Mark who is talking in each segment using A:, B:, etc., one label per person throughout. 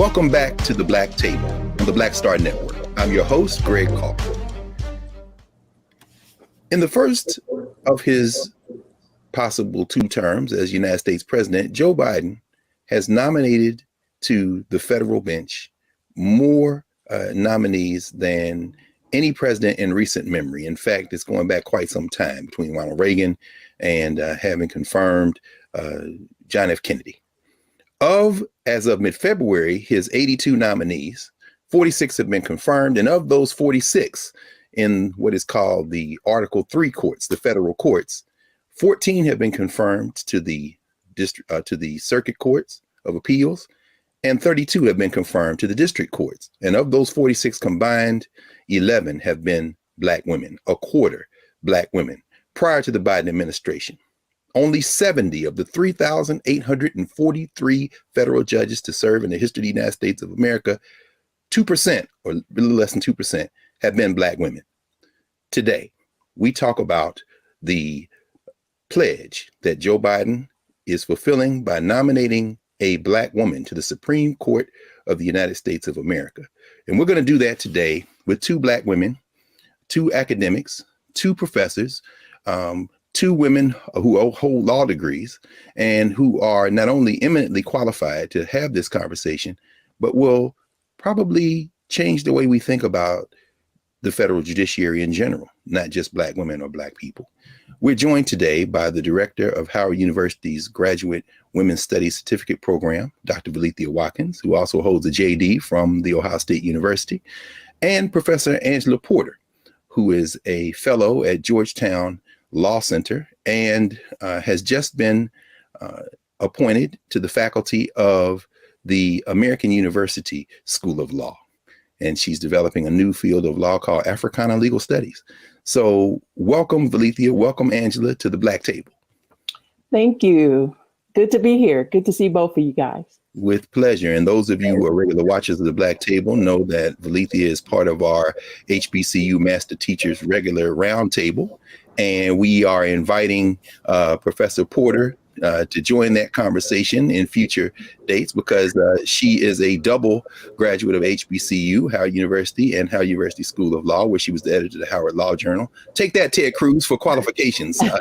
A: Welcome back to the Black Table on the Black Star Network. I'm your host, Greg Carr. In the first of his possible 2 terms as United States president, Joe Biden has nominated to the federal bench more nominees than any president in recent memory. In fact, it's going back quite some time between Ronald Reagan and having confirmed John F. Kennedy. As of mid-February, his 82 nominees, 46 have been confirmed, and of those 46 in what is called the Article 3 courts, the federal courts, 14 have been confirmed to the circuit courts of appeals, and 32 have been confirmed to the district courts. And of those 46 combined, 11 have been Black women, a quarter Black women, prior to the Biden administration. Only 70 of the 3,843 federal judges to serve in the history of the United States of America, 2% or a little less than 2% have been Black women. Today, we talk about the pledge that Joe Biden is fulfilling by nominating a Black woman to the Supreme Court of the United States of America. And we're going to do that today with 2 Black women, 2 academics, 2 professors, 2 women who hold law degrees and who are not only eminently qualified to have this conversation, but will probably change the way we think about the federal judiciary in general, not just Black women or Black people. We're joined today by the director of Howard University's Graduate Women's Studies Certificate Program, Dr. Valethia Watkins, who also holds a JD from The Ohio State University, and Professor Angela Porter, who is a fellow at Georgetown Law Center and has just been appointed to the faculty of the American University School of Law. And she's developing a new field of law called Africana Legal Studies. So welcome, Valethia. Welcome, Angela, to the Black Table.
B: Thank you. Good to be here. Good to see both of you guys.
A: With pleasure. And those of you who are regular watchers of the Black Table know that Valethia is part of our HBCU Master Teachers Regular Roundtable. And we are inviting Professor Porter to join that conversation in future dates because she is a double graduate of HBCU, Howard University, and Howard University School of Law, where she was the editor of the Howard Law Journal. Take that, Ted Cruz, for qualifications. Can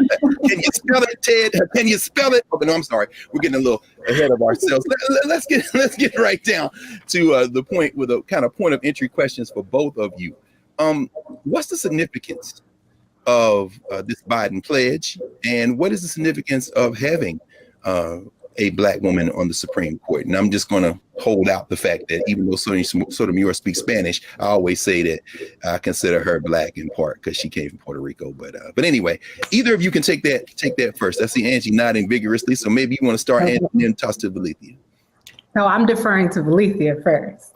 A: you spell it, Ted? Can you spell it? Oh, no, I'm sorry. We're getting a little ahead of ourselves. Let's get right down to the point with a kind of point of entry questions for both of you. What's the significance of this Biden pledge, and what is the significance of having a Black woman on the Supreme Court? And I'm just going to hold out the fact that even though Sotomayor speaks Spanish, I always say that I consider her Black in part because she came from Puerto Rico. But anyway, either of you can take that first. I see Angie nodding vigorously, so maybe you want to start and then toss to Valethia.
C: No, I'm deferring to Valethia first.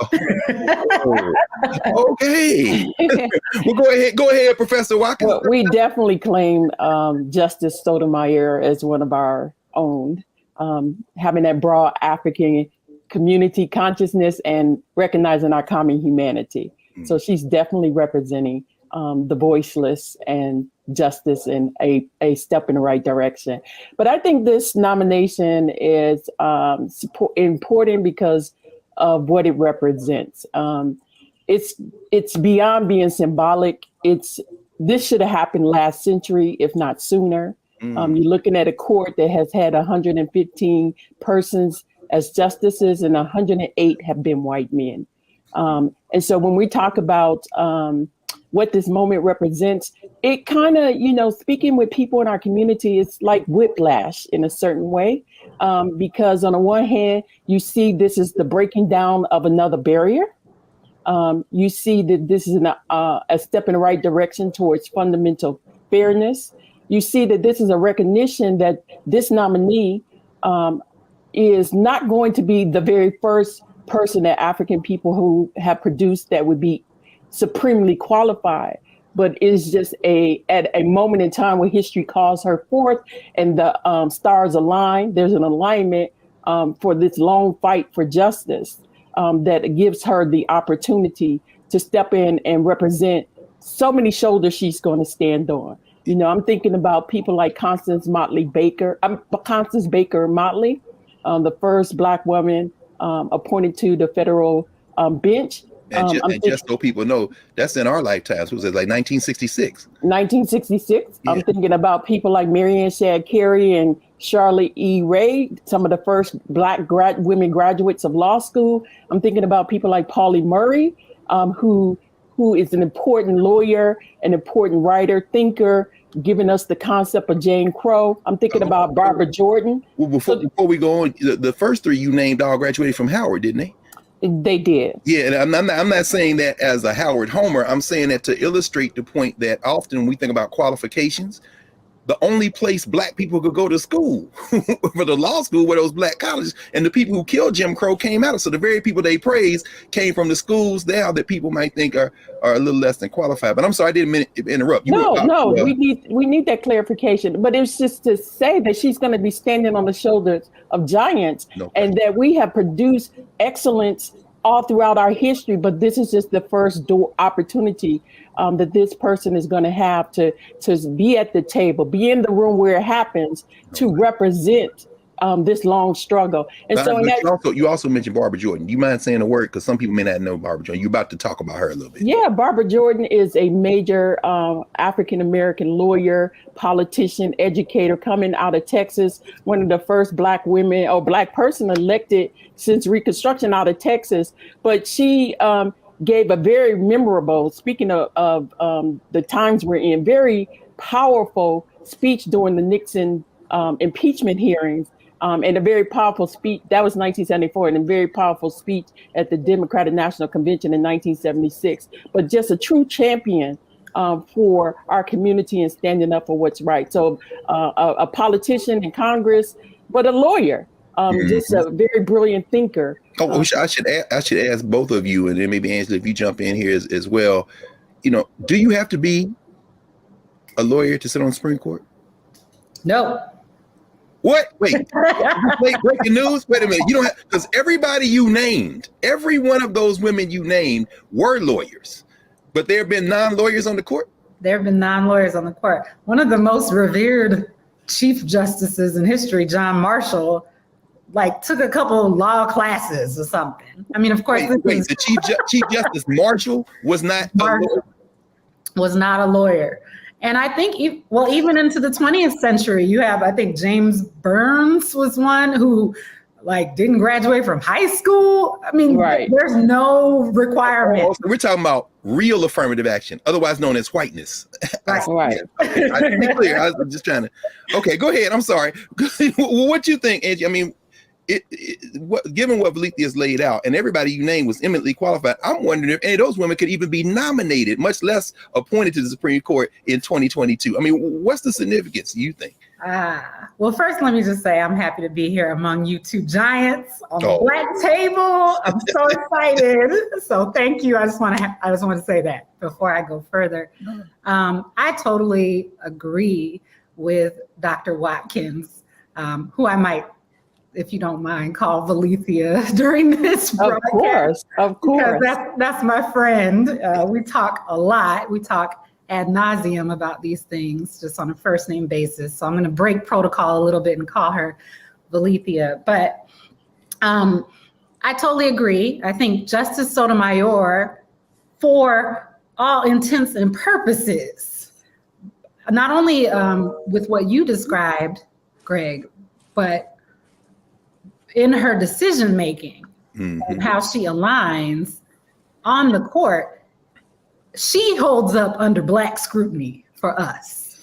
A: Oh, okay. Well, go ahead, Professor Watkins.
B: Well, we definitely claim Justice Sotomayor as one of our own, having that broad African community consciousness and recognizing our common humanity. Mm-hmm. So she's definitely representing the voiceless and justice in a step in the right direction. But I think this nomination is important because of what it represents. It's beyond being symbolic. This should have happened last century, if not sooner. You're looking at a court that has had 115 persons as justices, and 108 have been white men. And so when we talk about what this moment represents, it kind of, speaking with people in our community, it's like whiplash in a certain way, because on the one hand, you see this is the breaking down of another barrier. You see that this is a step in the right direction towards fundamental fairness. You see that this is a recognition that this nominee is not going to be the very first person that African people who have produced that would be supremely qualified, but it's just at a moment in time where history calls her forth and the stars align. There's an alignment for this long fight for justice that gives her the opportunity to step in and represent so many shoulders she's going to stand on. I'm thinking about people like Constance Baker Motley, the first Black woman appointed to the federal bench.
A: And just so people know, that's in our lifetimes. Was it like 1966?
B: 1966.
A: Yeah.
B: I'm thinking about people like Marianne Shad Carey and Charlotte E. Ray, some of the first Black women graduates of law school. I'm thinking about people like Pauli Murray, who is an important lawyer, an important writer, thinker, giving us the concept of Jane Crow. I'm thinking about Barbara Jordan.
A: Well, before we go on, the first three you named all graduated from Howard, didn't they?
B: They did.
A: Yeah, and I'm not saying that as a Howard homer. I'm saying that to illustrate the point that often when we think about qualifications, the only place Black people could go to school for the law school were those Black colleges, and the people who killed Jim Crow came out. So the very people they praise came from the schools now that people might think are a little less than qualified. But I'm sorry, I didn't mean to interrupt.
B: We need that clarification. But it's just to say that she's going to be standing on the shoulders of giants, and that we have produced excellence all throughout our history. But this is just the first opportunity that this person is going to have to be at the table, be in the room where it happens, to represent this long struggle. And
A: you also mentioned Barbara Jordan. Do you mind saying a word? Because some people may not know Barbara Jordan. You're about to talk about her a little bit.
B: Yeah, Barbara Jordan is a major African-American lawyer, politician, educator coming out of Texas, one of the first Black women or Black person elected since Reconstruction out of Texas. But she gave a very memorable, speaking of the times we're in, very powerful speech during the Nixon impeachment hearings. And a very powerful speech, that was 1974, and a very powerful speech at the Democratic National Convention in 1976. But just a true champion for our community and standing up for what's right. So a politician in Congress, but a lawyer, just a very brilliant thinker.
A: I should ask both of you, and then maybe Angela, if you jump in here as well. You know, do you have to be a lawyer to sit on the Supreme Court?
C: No.
A: What? Wait, breaking news? Wait a minute. You don't have, because everybody you named, every one of those women you named were lawyers, but there have been non-lawyers on the court?
C: There have been non-lawyers on the court. One of the most revered chief justices in history, John Marshall, took a couple of law classes or something. I mean, of course,
A: the Chief Justice Marshall was not
C: a lawyer. And I think, even into the 20th century, you have, I think James Burns was one who didn't graduate from high school. I mean, There's no requirement.
A: We're talking about real affirmative action, otherwise known as whiteness.
B: Right.
A: I didn't be clear. I was just trying to. Okay, go ahead. I'm sorry. What you think, Angie? I mean, given what Valethia has laid out, and everybody you named was eminently qualified, I'm wondering if any of those women could even be nominated, much less appointed to the Supreme Court in 2022. I mean, what's the significance, you think?
C: Well, first, let me just say I'm happy to be here among you two giants on the Black table. I'm so excited. So thank you. I just want to say that before I go further. I totally agree with Dr. Watkins, who I might, if you don't mind, call Valethia during this broadcast.
B: Of course.
C: Because that's my friend. We talk a lot. We talk ad nauseum about these things just on a first name basis. So I'm going to break protocol a little bit and call her Valethia. But I totally agree. I think Justice Sotomayor, for all intents and purposes, not only with what you described, Greg, but in her decision making and how she aligns on the court, she holds up under Black scrutiny for us.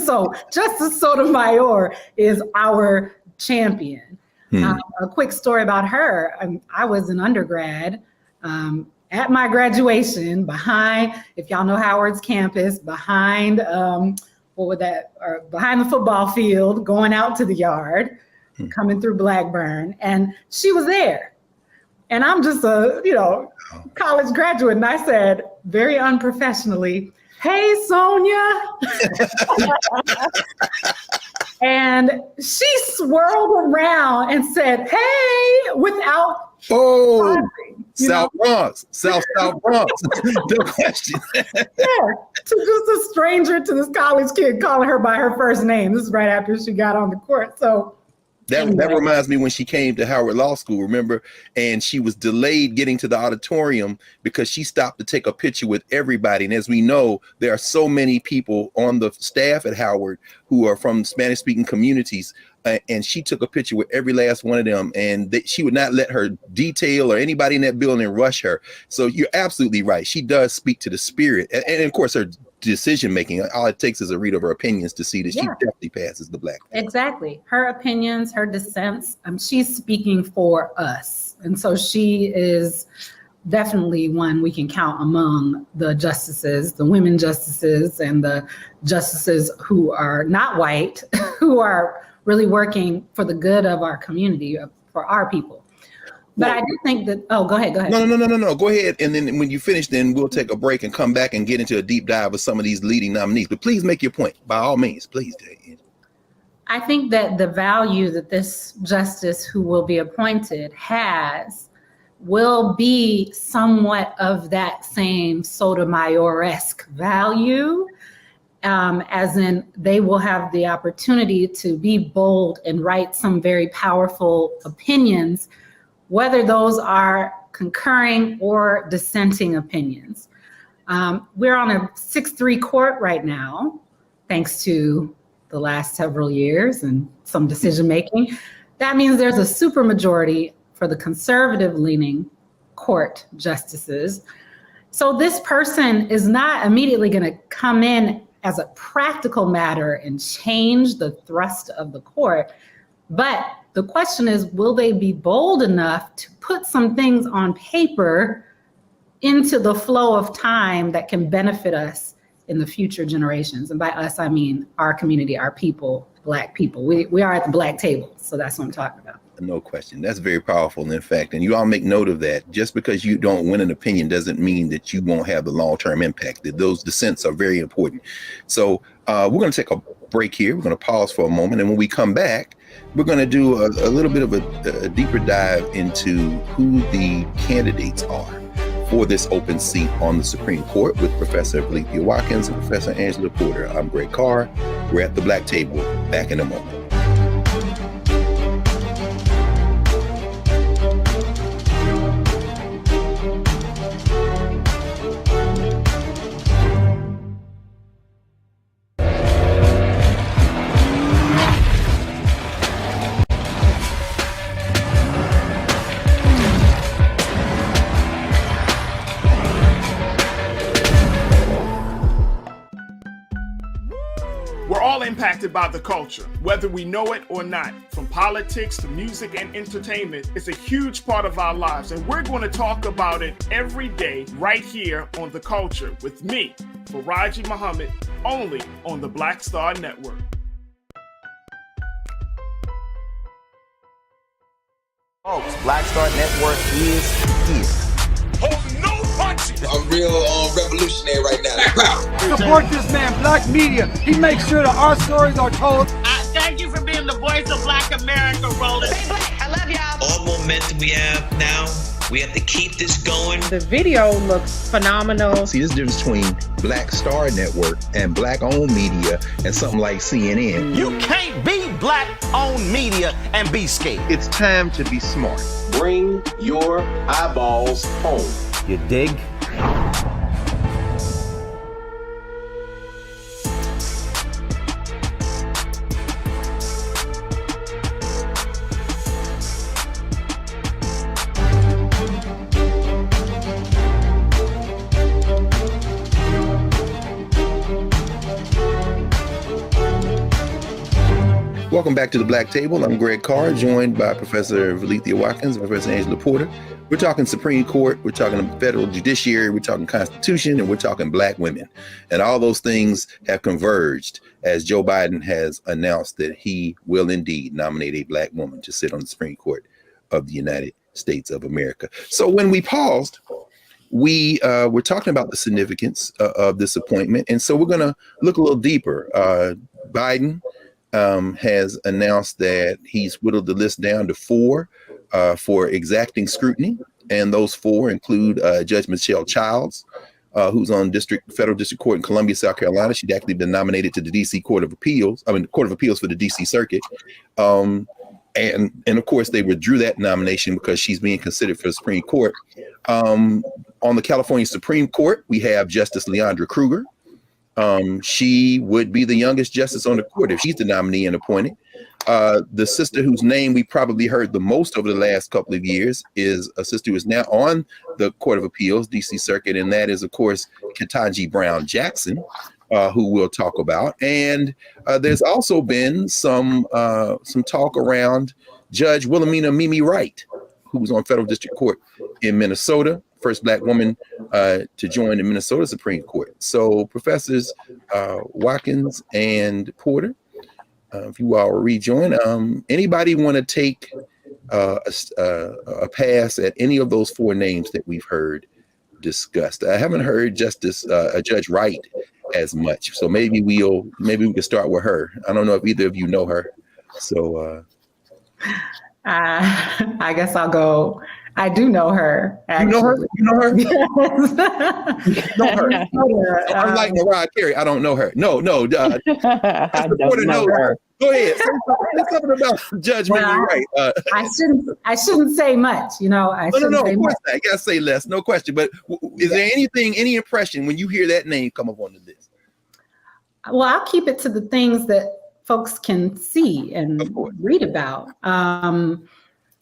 C: So Justice Sotomayor is our champion. A quick story about her. I was an undergrad at my graduation behind, if y'all know Howard's campus, behind behind the football field, going out to the yard, coming through Blackburn, and she was there. And I'm just a, college graduate. And I said, very unprofessionally, "Hey, Sonia." And she swirled around and said, "Hey," without
A: South Bronx. No question.
C: Yeah, to just a stranger, to this college kid calling her by her first name. This is right after she got on the court. So
A: That reminds me when she came to Howard Law School, remember? And she was delayed getting to the auditorium because she stopped to take a picture with everybody. And as we know, there are so many people on the staff at Howard who are from Spanish speaking communities. And she took a picture with every last one of them, and she would not let her detail or anybody in that building rush her. So you're absolutely right. She does speak to the spirit. And of course, her decision making, all it takes is a read of her opinions to see that she definitely passes the black.
C: Exactly. Her opinions, her dissents, she's speaking for us. And so she is definitely one we can count among the justices, the women justices, and the justices who are not white, who are really working for the good of our community, for our people. But I do think that, go ahead.
A: No. Go ahead. And then when you finish, then we'll take a break and come back and get into a deep dive of some of these leading nominees. But please make your point, by all means, please.
C: I think that the value that this justice who will be appointed has will be somewhat of that same Sotomayor-esque value. As in, they will have the opportunity to be bold and write some very powerful opinions, whether those are concurring or dissenting opinions. We're on a 6-3 court right now, thanks to the last several years and some decision making. That means there's a supermajority for the conservative-leaning court justices. So this person is not immediately going to come in as a practical matter and change the thrust of the court. But the question is, will they be bold enough to put some things on paper into the flow of time that can benefit us in the future generations? And by us, I mean our community, our people, Black people. We are at the Black table. So that's what I'm talking about.
A: No question. That's very powerful, in fact. And you all make note of that. Just because you don't win an opinion doesn't mean that you won't have the long-term impact. That those dissents are very important. So we're going to take a break here. We're going to pause for a moment. And when we come back, we're going to do a little bit of a deeper dive into who the candidates are for this open seat on the Supreme Court with Professor Valencia Watkins and Professor Angela Porter. I'm Greg Carr. We're at the Black Table. Back in a moment.
D: Impacted by the culture, whether we know it or not. From politics to music and entertainment, it's a huge part of our lives, and we're going to talk about it every day right here on The Culture with me, Faraji Muhammad, only on the Black Star Network.
E: Folks, Black Star Network is here.
F: Holding no punches.
G: I'm real revolutionary right now. Black power.
H: Support this man, Black media. He makes sure that our stories are told.
I: Thank you for being the voice of Black America, Roland.
J: Stay black. I love y'all.
K: All momentum we have now, we have to keep this going.
L: The video looks phenomenal.
A: See, this difference between Black Star Network and Black-owned media and something like CNN.
E: You can't be Black-owned media and be scared.
A: It's time to be smart.
F: Bring your eyeballs home.
E: You dig?
A: Welcome back to the Black Table. I'm Greg Carr, joined by Professor Valencia Watkins and Professor Angela Porter. We're talking Supreme Court, we're talking federal judiciary, we're talking Constitution, and we're talking Black women. And all those things have converged as Joe Biden has announced that he will indeed nominate a Black woman to sit on the Supreme Court of the United States of America. So when we paused, we were talking about the significance of this appointment. And so we're going to look a little deeper. Biden has announced that he's whittled the list down to 4 for exacting scrutiny. And those 4 include Judge Michelle Childs, who's on federal district court in Columbia, South Carolina. She'd actually been nominated to the DC Court of Appeals for the DC Circuit. and of course, they withdrew that nomination because she's being considered for the Supreme Court. On the California Supreme Court, we have Justice Leandra Kruger. She would be the youngest justice on the court if she's the nominee and appointed. The sister whose name we probably heard the most over the last couple of years is a sister who is now on the Court of Appeals, DC Circuit, and that is, of course, Ketanji Brown Jackson, who we'll talk about. And there's also been some talk around Judge Wilhelmina Mimi Wright, who was on federal district court in Minnesota, first Black woman to join the Minnesota Supreme Court. So Professors Watkins and Porter, if you all rejoin, anybody want to take a pass at any of those four names that we've heard discussed? I haven't heard Judge Wright as much, so maybe we can start with her. I don't know if either of you know her, so
C: I guess I'll go. I do know her. Actually.
A: You know her?
C: Yes.
A: know her. Unlike Mariah Carey, I don't know her. No.
B: I don't know her.
A: Go ahead. Say something about Judge Mimi Wright.
C: I shouldn't say much. No.
A: Of course not. You gotta say less. No question. But is there any impression when you hear that name come up onto this?
C: Well, I'll keep it to the things that folks can see and read about.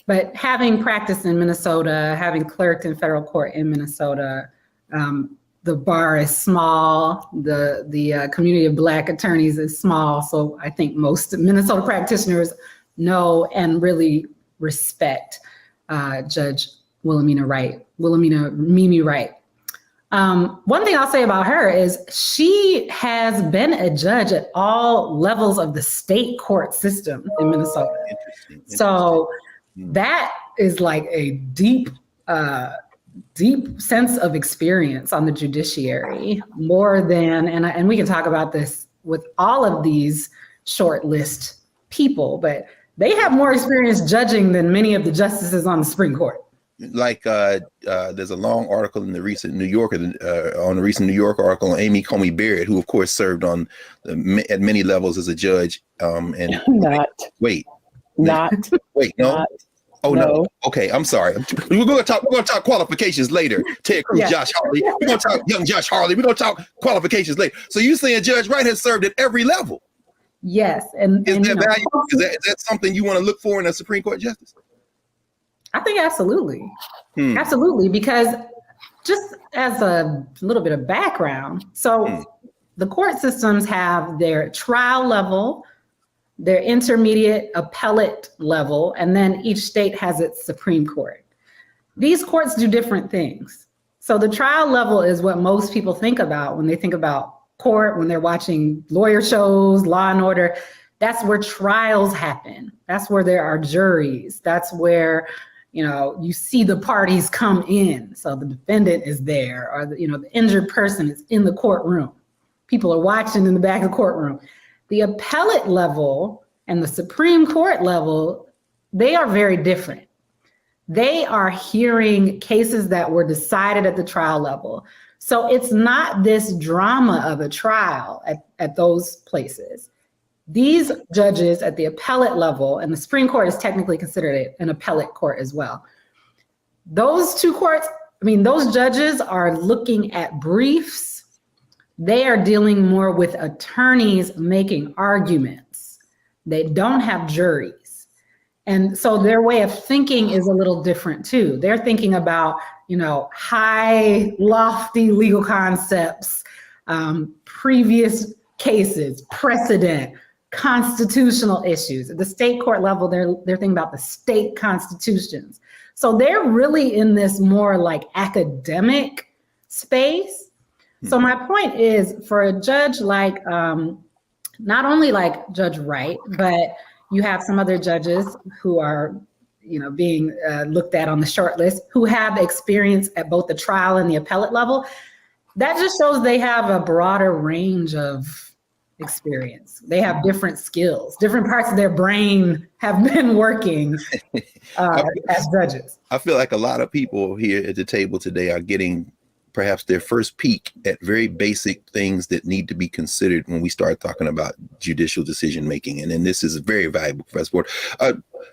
C: But having practiced in Minnesota, having clerked in federal court in Minnesota, the bar is small. The community of Black attorneys is small. So I think most Minnesota practitioners know and really respect Judge Wilhelmina Mimi Wright. One thing I'll say about her is she has been a judge at all levels of the state court system in Minnesota. Interesting. So that is like a deep sense of experience on the judiciary, more than, and we can talk about this with all of these shortlist people, but they have more experience judging than many of the justices on the Supreme Court.
A: Like there's a long article in the recent New Yorker, on the recent New York article on Amy Coney Barrett, who of course served on at many levels as a judge. And
B: no.
A: Okay, I'm sorry. We're gonna talk qualifications later. Ted Cruz,
C: Yeah.
A: Josh Harley. We're gonna talk young Josh Harley. We're gonna talk qualifications later. So you saying Judge Wright has served at every level?
C: Yes, and
A: is that valuable? Is that something you want to look for in a Supreme Court justice?
C: I think absolutely. Absolutely, because just as a little bit of background, so the court systems have their trial level, their intermediate appellate level, and then each state has its Supreme Court. These courts do different things. So the trial level is what most people think about when they think about court, when they're watching lawyer shows, Law and Order. That's where trials happen. That's where there are juries. That's where you see the parties come in. So the defendant is there, or the injured person is in the courtroom. People are watching in the back of the courtroom. The appellate level and the Supreme Court level, they are very different. They are hearing cases that were decided at the trial level. So it's not this drama of a trial at those places. These judges at the appellate level, and the Supreme Court is technically considered an appellate court as well. Those two courts, those judges are looking at briefs. They are dealing more with attorneys making arguments. They don't have juries. And so their way of thinking is a little different too. They're thinking about, high, lofty legal concepts, previous cases, precedent, constitutional issues. At the state court level, they're thinking about the state constitutions. So they're really in this more like academic space. So my point is, for a judge like, not only like Judge Wright, but you have some other judges who are, being looked at on the short list, who have experience at both the trial and the appellate level. That just shows they have a broader range of experience. They have different skills, different parts of their brain have been working as judges.
A: I feel like a lot of people here at the table today are getting perhaps their first peek at very basic things that need to be considered when we start talking about judicial decision making. And then this is very valuable, Professor Porter.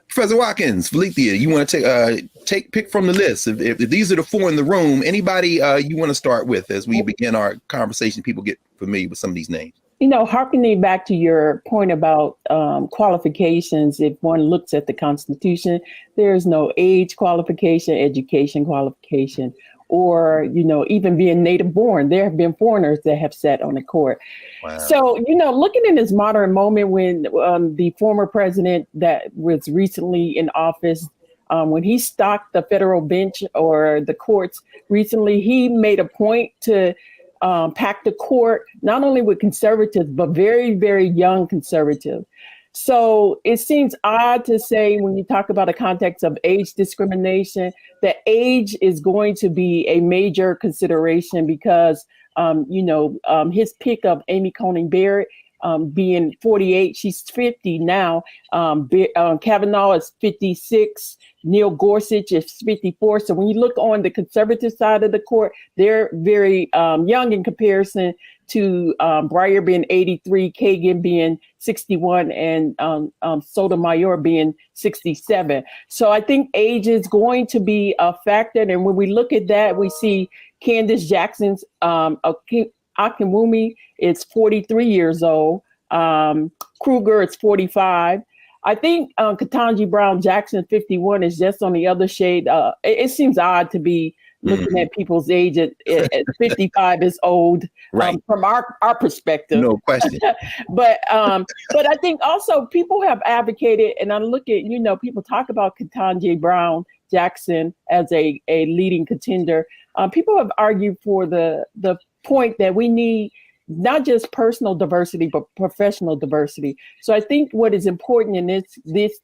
A: Professor Watkins, Valethia, you want to pick from the list. If these are the four in the room, anybody you want to start with as we begin our conversation? People get familiar with some of these names.
B: Harkening back to your point about qualifications, if one looks at the Constitution, there's no age qualification, education qualification, or, even being native born. There have been foreigners that have sat on the court. Wow. So, looking in this modern moment when the former president that was recently in office, when he stocked the federal bench or the courts recently, he made a point to pack the court, not only with conservatives, but very, very young conservatives. So it seems odd to say when you talk about a context of age discrimination, that age is going to be a major consideration because, his pick of Amy Coney Barrett being 48, she's 50 now. Kavanaugh is 56. Neil Gorsuch is 54. So when you look on the conservative side of the court, they're very young in comparison to Breyer being 83, Kagan being 61, and Sotomayor being 67. So I think age is going to be a factor. And when we look at that, we see Candace Jackson's Akinwumi is 43 years old. Kruger is 45. I think Ketanji Brown Jackson, 51, is just on the other shade. It seems odd to be looking at people's age at 55 is old, right, from our perspective.
A: No question.
B: But I think also people have advocated, and I look at, people talk about Ketanji Brown Jackson as a leading contender. People have argued for the point that we need not just personal diversity, but professional diversity. So I think what is important in this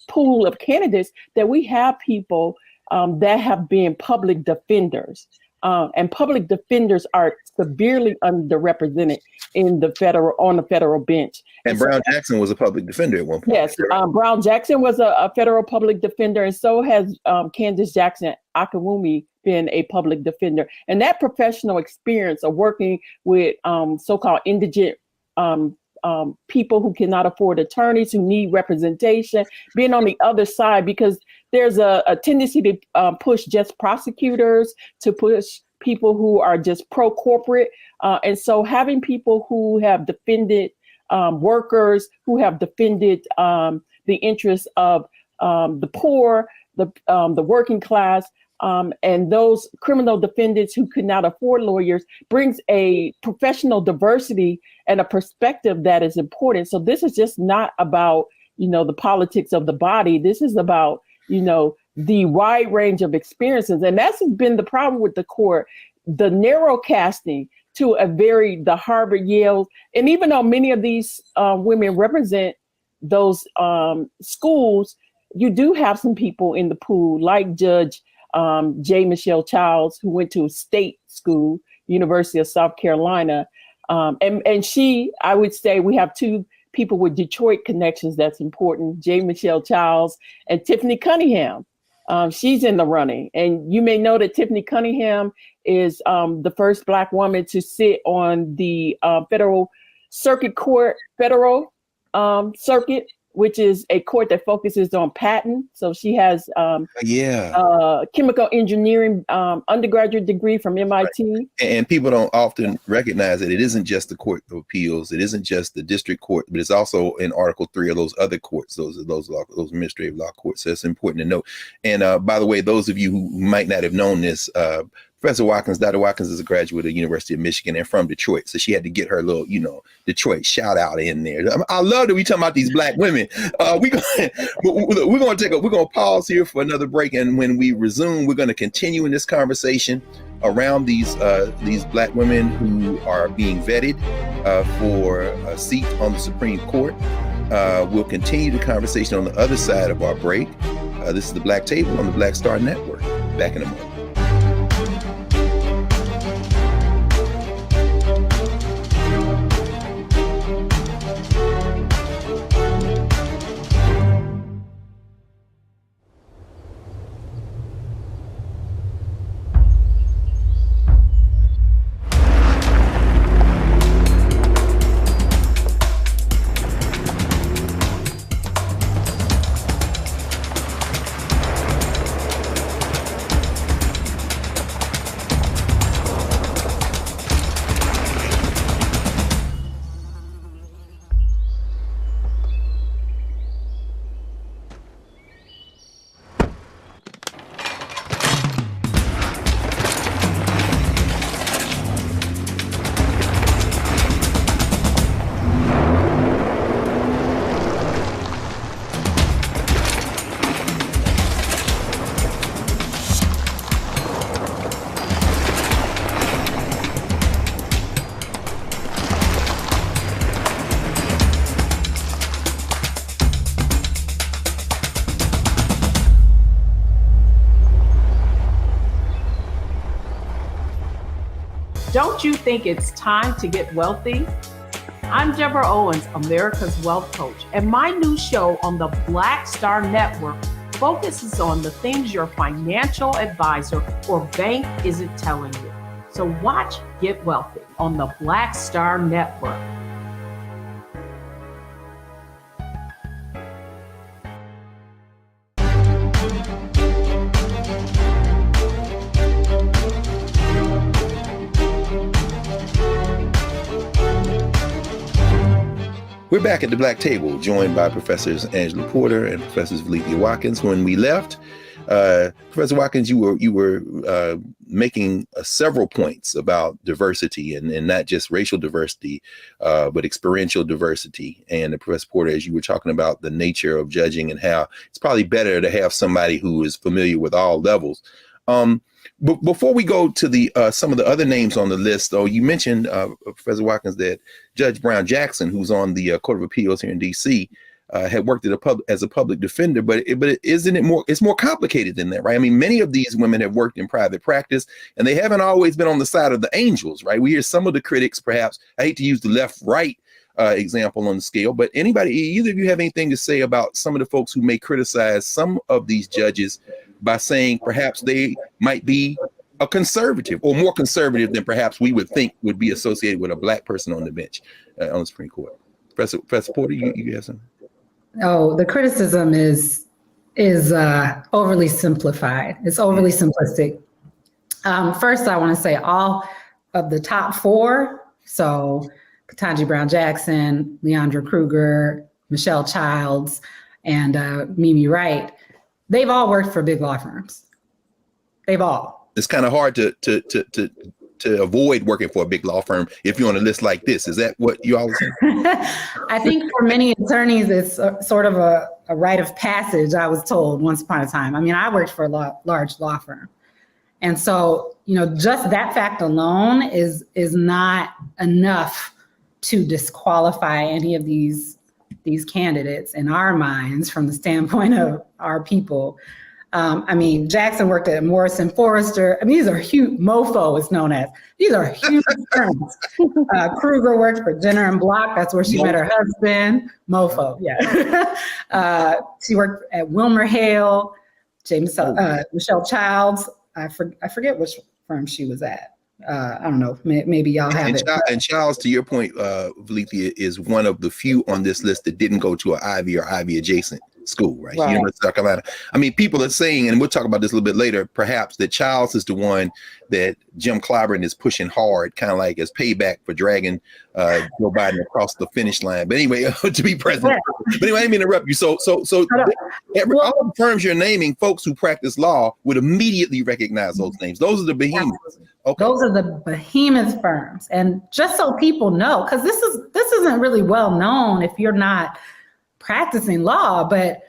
B: pool of candidates, that we have people that have been public defenders. And public defenders are severely underrepresented on the federal bench.
A: And Brown Jackson was a public defender at one point.
B: Yes, Brown Jackson was a federal public defender, and so has Candace Jackson Akinwumi been a public defender. And that professional experience of working with so-called indigent people who cannot afford attorneys, who need representation, being on the other side, because there's a tendency to push just prosecutors, to push people who are just pro-corporate. And so having people who have defended workers, who have defended the interests of the poor, the working class, and those criminal defendants who could not afford lawyers, brings a professional diversity and a perspective that is important. So this is just not about, the politics of the body. This is about, the wide range of experiences. And that's been the problem with the court, the narrow casting to the Harvard, Yale. And even though many of these women represent those schools, you do have some people in the pool like Judge J. Michelle Childs, who went to a state school, University of South Carolina. And she, I would say we have two people with Detroit connections that's important, J. Michelle Childs and Tiffany Cunningham. She's in the running. And you may know that Tiffany Cunningham is the first Black woman to sit on the federal circuit, which is a court that focuses on patent. So she has chemical engineering undergraduate degree from MIT.
A: And people don't often recognize that it isn't just the Court of Appeals, it isn't just the district court, but it's also in Article 3 of those other courts, those administrative law courts. So it's important to note. And by the way, those of you who might not have known this, Professor Watkins, Dr. Watkins is a graduate of the University of Michigan and from Detroit. So she had to get her little, Detroit shout out in there. I love that we talking about these Black women. We're going to pause here for another break. And when we resume, we're going to continue in this conversation around these Black women who are being vetted for a seat on the Supreme Court. We'll continue the conversation on the other side of our break. This is the Black Table on the Black Star Network. Back in a moment.
L: Don't you think it's time to get wealthy? I'm Deborah Owens, America's Wealth Coach, and my new show on the Black Star Network focuses on the things your financial advisor or bank isn't telling you. So watch Get Wealthy on the Black Star Network.
A: We're back at the Black Table, joined by Professors Angela Porter and Professors Valeethia Watkins. When we left, Professor Watkins, you were making several points about diversity and not just racial diversity, but experiential diversity. And Professor Porter, as you were talking about the nature of judging and how it's probably better to have somebody who is familiar with all levels. But before we go to the some of the other names on the list, though, you mentioned, Professor Watkins, that Judge Brown Jackson, who's on the Court of Appeals here in D.C., had worked as a public defender, but isn't it more? It's more complicated than that, right? I mean, many of these women have worked in private practice, and they haven't always been on the side of the angels, right? We hear some of the critics, perhaps. I hate to use the left-right example on the scale, but either of you have anything to say about some of the folks who may criticize some of these judges by saying perhaps they might be a conservative or more conservative than perhaps we would think would be associated with a Black person on the bench on the Supreme Court? Professor Porter, you have something?
C: Oh, the criticism is overly simplified. It's overly simplistic. First, I want to say all of the top four, so Ketanji Brown Jackson, Leandra Kruger, Michelle Childs, and Mimi Wright, they've all worked for big law firms. They've all.
A: It's kind of hard to avoid working for a big law firm if you're on a list like this. Is that what you all are saying?
C: I think for many attorneys, it's sort of a rite of passage, I was told once upon a time. I mean, I worked for a large law firm. And so, just that fact alone is not enough to disqualify any of these candidates in our minds from the standpoint of our people. I mean, Jackson worked at Morrison Forrester. I mean, these are huge, MoFo is known as. These are huge firms. Kruger worked for Jenner and Block. That's where she met her husband. MoFo, yeah. She worked at Wilmer Hale, Michelle Childs. I forget which firm she was at. I don't know. Maybe y'all have it.
A: And Childs, to your point, Valeethia, is one of the few on this list that didn't go to an Ivy or Ivy adjacent school, right? Here in South Carolina. I mean, people are saying, and we'll talk about this a little bit later, perhaps that Childs is the one that Jim Clyburn is pushing hard, kind of like as payback for dragging Joe Biden across the finish line. But anyway, to be president. But anyway, I didn't mean to interrupt you. So all the firms you're naming, folks who practice law would immediately recognize those names. Those are the behemoths. Okay.
C: Those are the behemoth firms. And just so people know, because this isn't really well known if you're not practicing law, but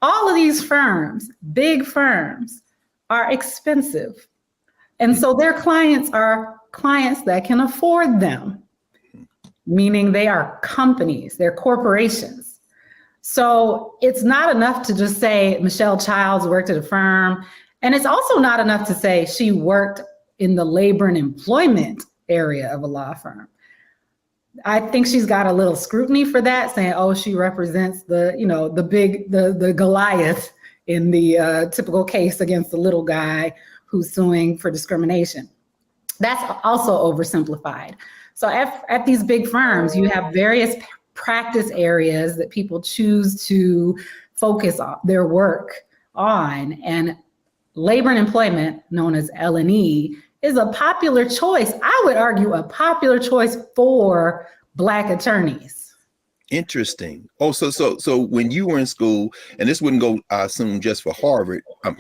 C: all of these firms, big firms, are expensive. And so their clients are clients that can afford them, meaning they are companies, they're corporations. So it's not enough to just say Michelle Childs worked at a firm. And it's also not enough to say she worked in the labor and employment area of a law firm. I think she's got a little scrutiny for that, saying, oh, she represents the Goliath in the typical case against the little guy who's suing for discrimination. That's also oversimplified. So at these big firms, you have various practice areas that people choose to focus on their work on, and labor and employment, known as L&E, is a popular choice. I would argue a popular choice for Black attorneys.
A: Interesting. Oh, so when you were in school, and this wouldn't go, I assume, just for Harvard, of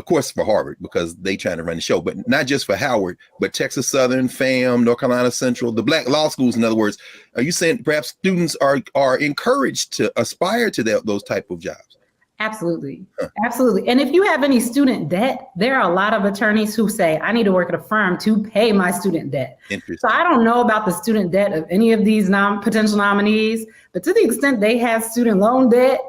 A: course for Harvard, because they trying to run the show, but not just for Howard, but Texas Southern, FAM, North Carolina Central, the Black law schools, in other words. Are you saying perhaps students are encouraged to aspire to those type of jobs?
C: Absolutely. Absolutely. And if you have any student debt, there are a lot of attorneys who say, I need to work at a firm to pay my student debt. So I don't know about the student debt of any of these potential nominees, but to the extent they have student loan debt,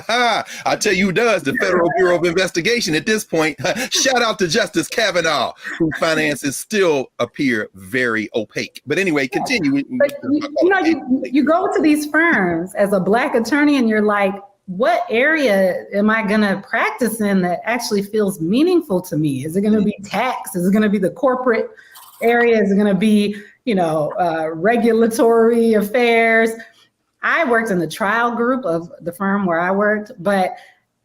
A: I'll tell you who does, the Federal Bureau of Investigation at this point. Shout out to Justice Kavanaugh, whose finances still appear very opaque. But anyway, continue.
C: But you go to these firms as a Black attorney and you're like, what area am I going to practice in that actually feels meaningful to me? Is it going to be tax? Is it going to be the corporate area? Is it going to be, regulatory affairs? I worked in the trial group of the firm where I worked, but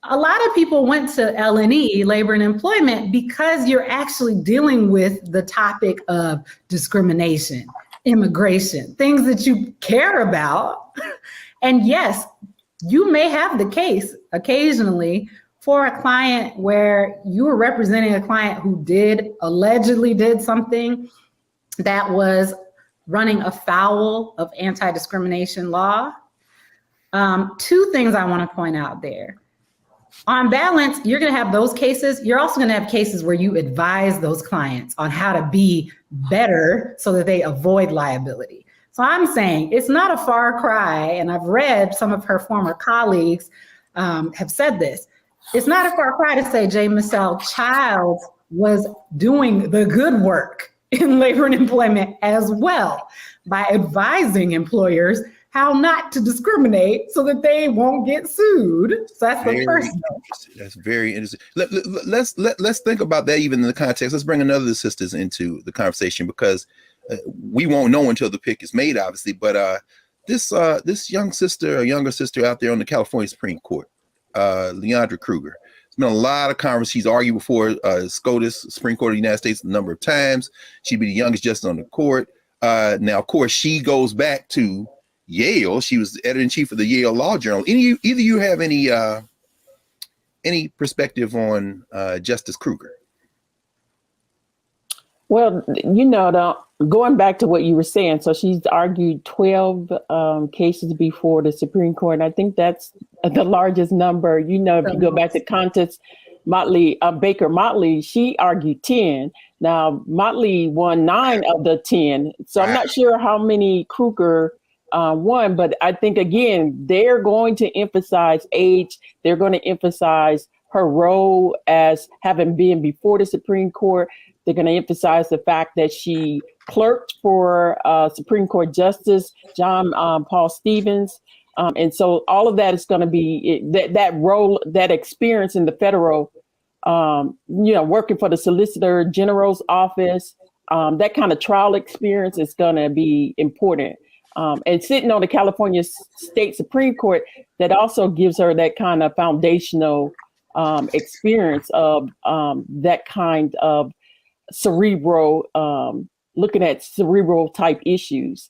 C: a lot of people went to L&E, labor and employment, because you're actually dealing with the topic of discrimination, immigration, things that you care about. And yes, you may have the case occasionally for a client where you were representing a client who allegedly did something that was running afoul of anti-discrimination law. Two things I want to point out there. On balance, you're going to have those cases. You're also going to have cases where you advise those clients on how to be better so that they avoid liability. So I'm saying it's not a far cry, and I've read some of her former colleagues have said this. It's not a far cry to say J. Michelle Childs was doing the good work in labor and employment as well by advising employers how not to discriminate so that they won't get sued. So that's the first note.
A: That's very interesting. Let's think about that even in the context. Let's bring another of the sisters into the conversation, because we won't know until the pick is made, obviously. But this young sister, a younger sister out there on the California Supreme Court, Leandra Kruger. There's been a lot of conversations. She's argued before SCOTUS, Supreme Court of the United States, a number of times. She'd be the youngest justice on the court. Now, of course, she goes back to Yale. She was the editor-in-chief of the Yale Law Journal. Either you have any perspective on Justice Kruger?
B: Well, going back to what you were saying, so she's argued 12 cases before the Supreme Court. And I think that's the largest number. If you go back to Countess Baker Motley, she argued 10. Now, Motley won 9 of the 10. So I'm not sure how many Kruger won, but I think, again, they're going to emphasize age. They're going to emphasize her role as having been before the Supreme Court. They're going to emphasize the fact that she clerked for Supreme Court Justice John Paul Stevens. And so all of that is going to be that role, that experience in the federal, working for the Solicitor General's office, that kind of trial experience is going to be important. And sitting on the California State Supreme Court, that also gives her that kind of foundational experience of that kind of cerebral, looking at cerebral type issues.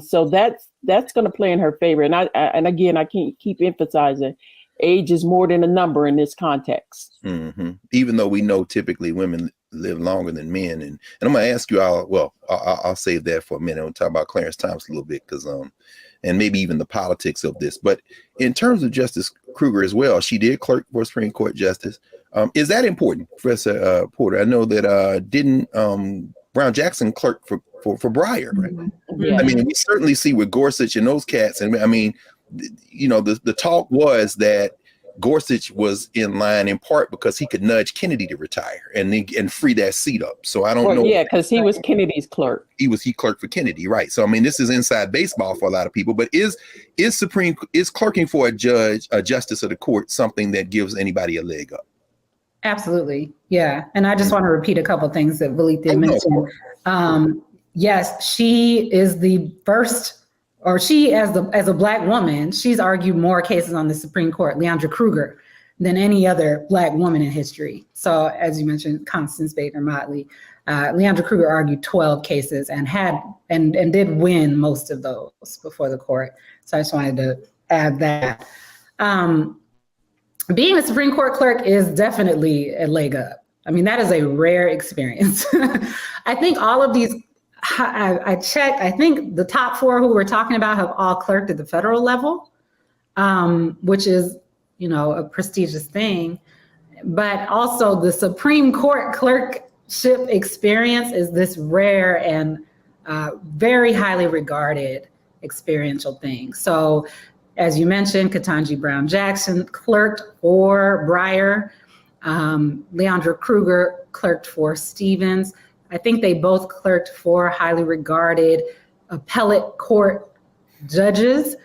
B: So that's going to play in her favor. And again, I can't keep emphasizing age is more than a number in this context.
A: Mm-hmm. Even though we know typically women live longer than men. And I'm going to ask you I'll save that for a minute. We'll talk about Clarence Thomas a little bit, because and maybe even the politics of this. But in terms of Justice Kruger as well, she did clerk for Supreme Court Justice. Is that important, Professor Porter? I know that didn't Brown Jackson clerk for Breyer, right?
B: Mm-hmm. Yeah.
A: I mean, we certainly see with Gorsuch and those cats. And I mean, the talk was that Gorsuch was in line in part because he could nudge Kennedy to retire and free that seat up. So I don't know.
B: Yeah, because he was Kennedy's clerk. He
A: clerked for Kennedy, right? So I mean, this is inside baseball for a lot of people. But is clerking for a justice of the court something that gives anybody a leg up?
C: Absolutely, yeah. And I just want to repeat a couple of things that Valithia mentioned. Yes, she is the first. Or she, as a Black woman, she's argued more cases on the Supreme Court, Leandra Kruger, than any other Black woman in history. So, as you mentioned, Constance Baker Motley, Leandra Kruger argued 12 cases and did win most of those before the court. So I just wanted to add that. Being a Supreme Court clerk is definitely a leg up. I mean, that is a rare experience. I think all of these. I checked, I think the top 4 who we're talking about have all clerked at the federal level, which is, a prestigious thing. But also the Supreme Court clerkship experience is this rare and very highly regarded experiential thing. So as you mentioned, Ketanji Brown Jackson clerked for Breyer. Leandra Kruger clerked for Stevens. I think they both clerked for highly regarded appellate court judges.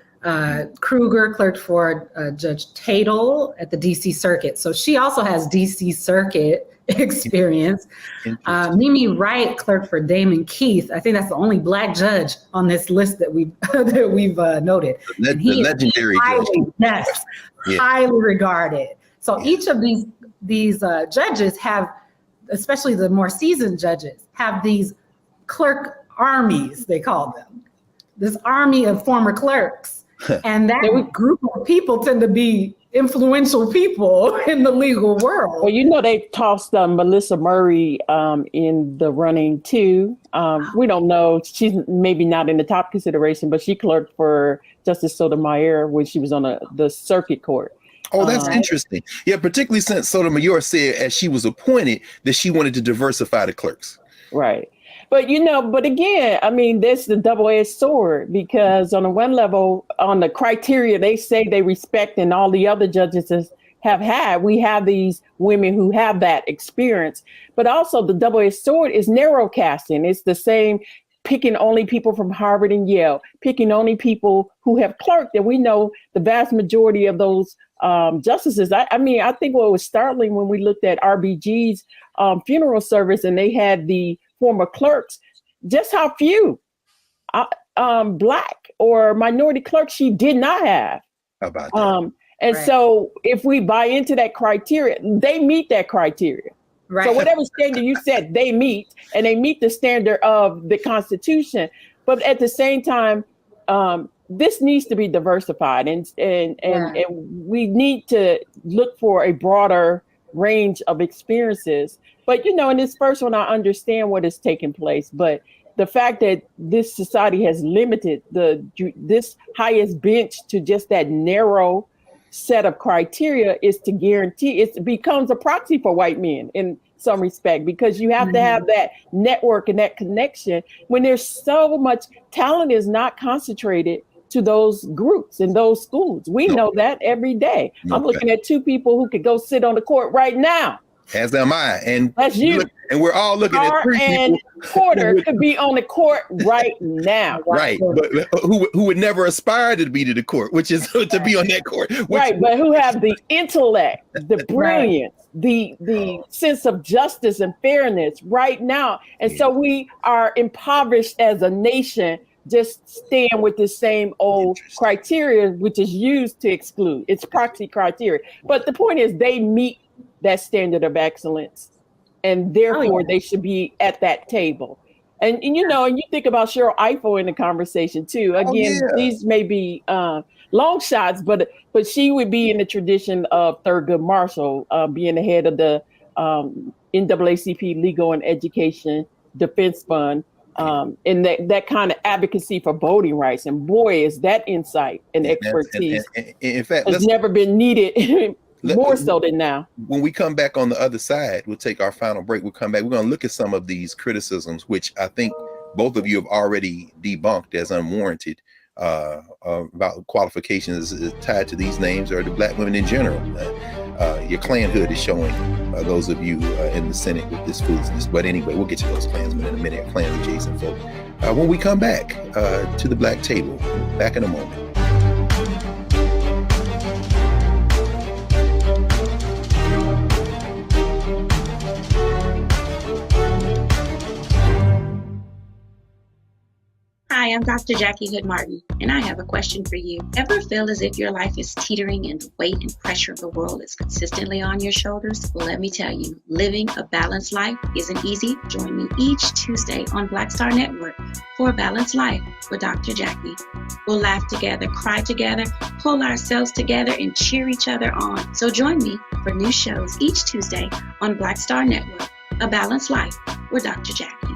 C: Kruger clerked for Judge Tatel at the DC Circuit. So she also has DC Circuit experience. Mimi Wright clerked for Damon Keith. I think that's the only Black judge on this list that we've noted.
A: The legendary
C: highly, yes, yeah. Highly regarded. So each of these judges have, especially the more seasoned judges, have these clerk armies, they call them. This army of former clerks. And that group of people tend to be influential people in the legal world.
B: Well, you know, they tossed Melissa Murray in the running too. We don't know. She's maybe not in the top consideration, but she clerked for Justice Sotomayor when she was on the circuit court.
A: Oh, that's interesting. Yeah, particularly since Sotomayor said as she was appointed that she wanted to diversify the clerks.
B: Right. But, you know, but again, I mean, that's the double-edged sword, because on the one level, on the criteria they say they respect and all the other judges have had, we have these women who have that experience. But also the double-edged sword is narrow casting. It's the same, picking only people from Harvard and Yale, picking only people who have clerked. And we know the vast majority of those justices. I mean, I think what was startling when we looked at RBG's funeral service and they had the former clerks, just how few Black or minority clerks she did not have.
A: How about that?
B: And so if we buy into that criteria, they meet that criteria. Right. So whatever standard you set, they meet, and they meet the standard of the Constitution. But at the same time, this needs to be diversified, and we need to look for a broader range of experiences. But, you know, in this first one, I understand what is taking place. But the fact that this society has limited this highest bench to just that narrow set of criteria is to guarantee it becomes a proxy for white men in some respect, because you have to have that network and that connection when there's so much talent is not concentrated to those groups in those schools. We know that every day. I'm looking at two people who could go sit on the court right now.
A: As am I, and
B: that's you.
A: And we're all looking
B: Carr
A: at three
B: and
A: people.
B: Porter could be on the court right now.
A: Right, but who would never aspire to be to the court, which is to be on that court.
B: Right, but who have the intellect, the brilliance, the sense of justice and fairness right now. And so we are impoverished as a nation, just staying with the same old criteria, which is used to exclude. It's proxy criteria. But the point is they meet that standard of excellence, and therefore they should be at that table. And you know, and you think about Cheryl Eiffel in the conversation too. Again, these may be long shots, but she would be in the tradition of Thurgood Marshall, being the head of the NAACP Legal and Education Defense Fund, and that kind of advocacy for voting rights. And boy, is that insight and expertise
A: in fact,
B: has never been needed. More so than now.
A: When we come back on the other side, we'll take our final break. We'll come back. We're going to look at some of these criticisms, which I think both of you have already debunked as unwarranted, about qualifications tied to these names or to Black women in general. Your Klanhood is showing those of you in the Senate with this foolishness. But anyway, we'll get to those Klansmen in a minute, Klan adjacent folk. When we come back to the Black Table, back in a moment.
J: Hi, I'm Dr. Jackie Hood Martin, and I have a question for you. Ever feel as if your life is teetering and the weight and pressure of the world is consistently on your shoulders? Well, let me tell you, living a balanced life isn't easy. Join me each Tuesday on Black Star Network for A Balanced Life with Dr. Jackie. We'll laugh together, cry together, pull ourselves together, and cheer each other on. So join me for new shows each Tuesday on Black Star Network, A Balanced Life with Dr. Jackie.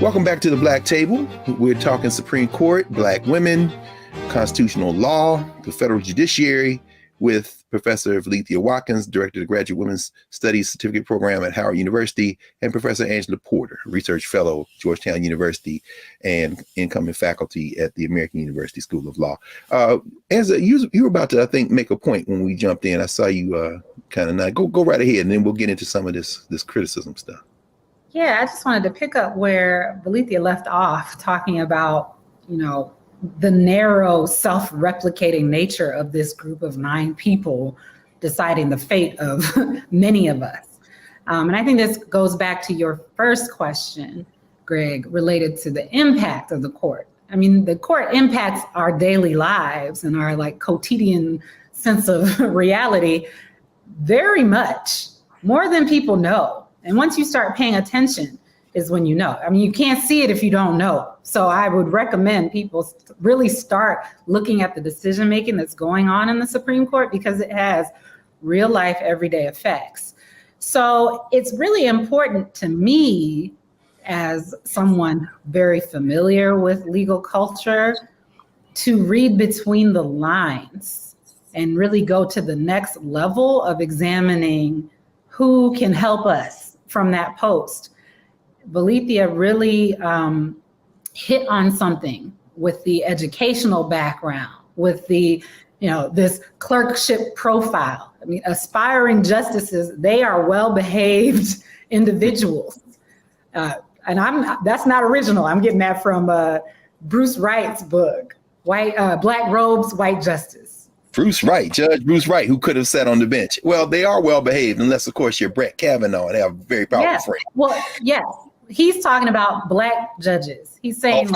A: Welcome back to the Black Table. We're talking Supreme Court, Black women, constitutional law, the federal judiciary, with Professor Valethia Watkins, Director of the Graduate Women's Studies Certificate Program at Howard University, and Professor Angela Porter, Research Fellow, Georgetown University, and incoming faculty at the American University School of Law. Angela, you were about to, I think, make a point when we jumped in. I saw you kind of nod. Go right ahead, and then we'll get into some of this criticism stuff.
C: Yeah, I just wanted to pick up where Valethia left off, talking about, the narrow, self-replicating nature of this group of 9 people deciding the fate of many of us. And I think this goes back to your first question, Greg, related to the impact of the court. I mean, the court impacts our daily lives and our quotidian sense of reality very much, more than people know. And once you start paying attention is when you know. I mean, you can't see it if you don't know. So I would recommend people really start looking at the decision-making that's going on in the Supreme Court, because it has real life, everyday effects. So it's really important to me, as someone very familiar with legal culture, to read between the lines and really go to the next level of examining who can help us from that post. Valethia really hit on something with the educational background, with the, this clerkship profile. I mean, aspiring justices, they are well-behaved individuals. And that's not original. I'm getting that from Bruce Wright's book, Black Robes, White Justice.
A: Bruce Wright, Judge Bruce Wright, who could have sat on the bench. Well, they are well-behaved, unless, of course, you're Brett Kavanaugh and have a very powerful frame.
C: Well, yes. He's talking about Black judges. He's saying, you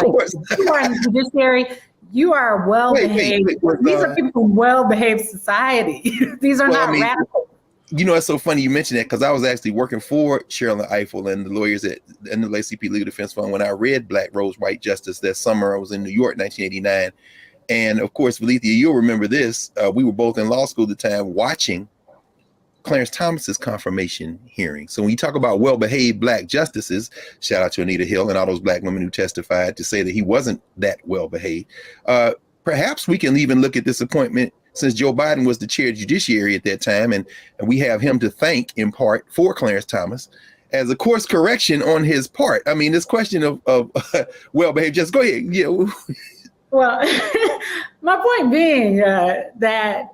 C: are in the judiciary, you are well-behaved. These are people from well-behaved society. These are not radical.
A: It's so funny you mentioned that, because I was actually working for Cheryl Eiffel and the lawyers at the NAACP Legal Defense Fund when I read Black Robes, White Justice that summer. I was in New York, 1989. And of course, Valethia, you'll remember this. We were both in law school at the time watching Clarence Thomas's confirmation hearing. So when you talk about well-behaved Black justices, shout out to Anita Hill and all those Black women who testified to say that he wasn't that well-behaved. Perhaps we can even look at this appointment, since Joe Biden was the chair of judiciary at that time, and we have him to thank in part for Clarence Thomas, as a course correction on his part. I mean, this question of well-behaved justice. Go ahead. Yeah.
C: Well, my point being that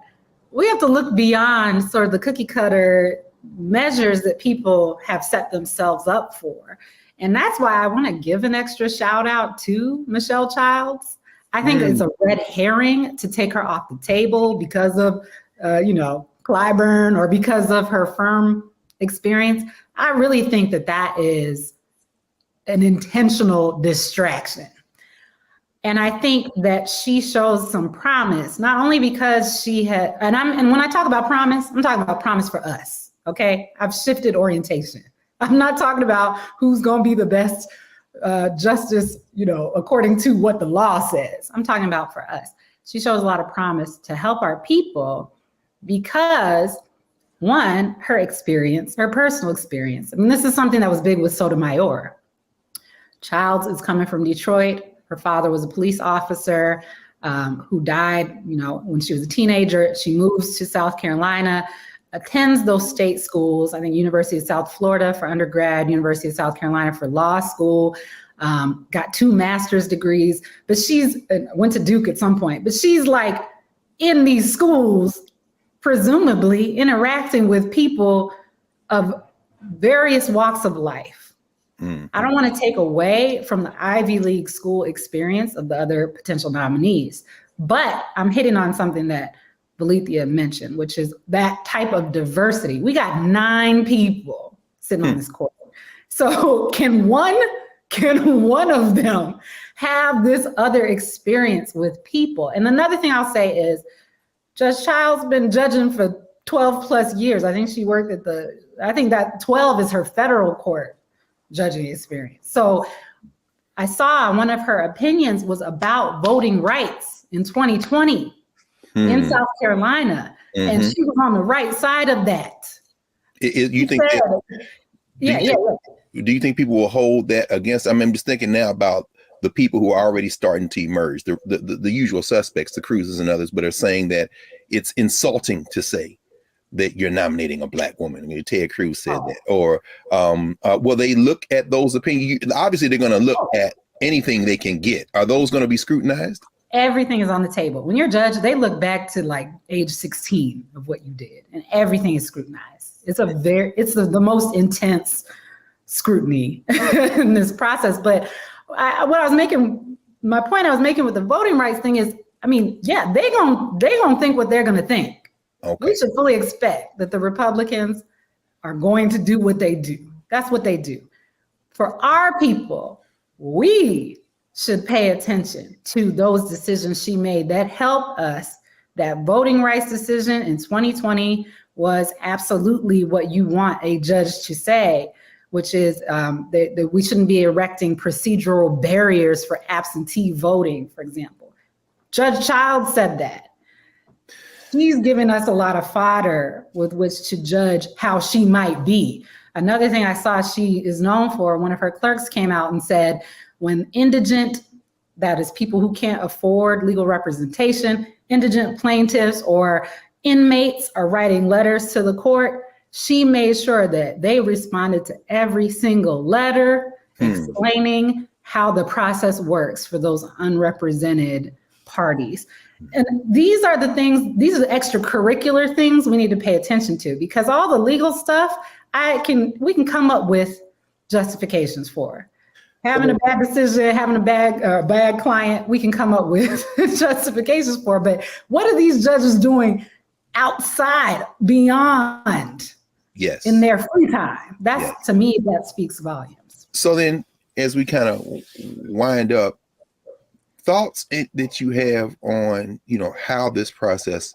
C: we have to look beyond sort of the cookie cutter measures that people have set themselves up for. And that's why I want to give an extra shout out to Michelle Childs. I think it's a red herring to take her off the table because of, Clyburn, or because of her firm experience. I really think that is an intentional distraction. And I think that she shows some promise, not only because she had, and when I talk about promise, I'm talking about promise for us, okay? I've shifted orientation. I'm not talking about who's gonna be the best justice, according to what the law says. I'm talking about for us. She shows a lot of promise to help our people because, one, her experience, her personal experience. I mean, this is something that was big with Sotomayor. Childs is coming from Detroit. Her father was a police officer who died, when she was a teenager. She moves to South Carolina, attends those state schools, I think University of South Florida for undergrad, University of South Carolina for law school, got 2 master's degrees, but went to Duke at some point, but she's in these schools, presumably interacting with people of various walks of life. I don't want to take away from the Ivy League school experience of the other potential nominees, but I'm hitting on something that Valethia mentioned, which is that type of diversity. We got 9 people sitting on this court. So can one of them have this other experience with people? And another thing I'll say is Judge Childs been judging for 12 plus years. I think she worked I think that 12 is her federal court judging experience. So I saw one of her opinions was about voting rights in 2020 in South Carolina. And she was on the right side of that.
A: You think? do you think people will hold that against? I mean, I'm just thinking now about the people who are already starting to emerge, the usual suspects, the Cruzes and others, but are saying that it's insulting to say that you're nominating a black woman. I mean, Ted Cruz said that. Or will they look at those opinions? Obviously, they're going to look at anything they can get. Are those going to be scrutinized?
C: Everything is on the table. When you're judged, they look back to like age 16 of what you did, and everything is scrutinized. It's the most intense scrutiny in this process. But my point I was making with the voting rights thing is, I mean, yeah, they gonna think what they're gonna think. Okay. We should fully expect that the Republicans are going to do what they do. That's what they do. For our people, we should pay attention to those decisions she made that help us. That voting rights decision in 2020 was absolutely what you want a judge to say, which is that we shouldn't be erecting procedural barriers for absentee voting, for example. Judge Childs said that. She's given us a lot of fodder with which to judge how she might be. Another thing I saw she is known for, one of her clerks came out and said, when indigent, that is people who can't afford legal representation, indigent plaintiffs or inmates are writing letters to the court, she made sure that they responded to every single letter explaining how the process works for those unrepresented parties. And these are the things, these are the extracurricular things we need to pay attention to, because all the legal stuff we can come up with justifications for. Having a bad decision, having a bad client, we can come up with justifications for. But what are these judges doing outside, beyond, in their free time? That's to me, that speaks volumes.
A: So then, as we kind of wind up, thoughts that you have on, how this process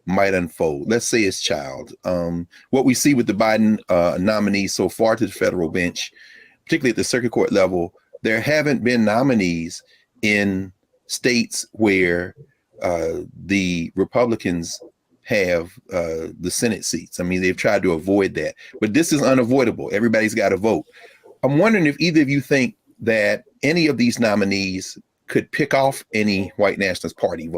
A: might unfold. Let's say it's Child. What we see with the Biden nominees so far to the federal bench, particularly at the circuit court level, there haven't been nominees in states where the Republicans have the Senate seats. I mean, they've tried to avoid that, but this is unavoidable. Everybody's got to vote. I'm wondering if either of you think that any of these nominees could pick off any white nationalist party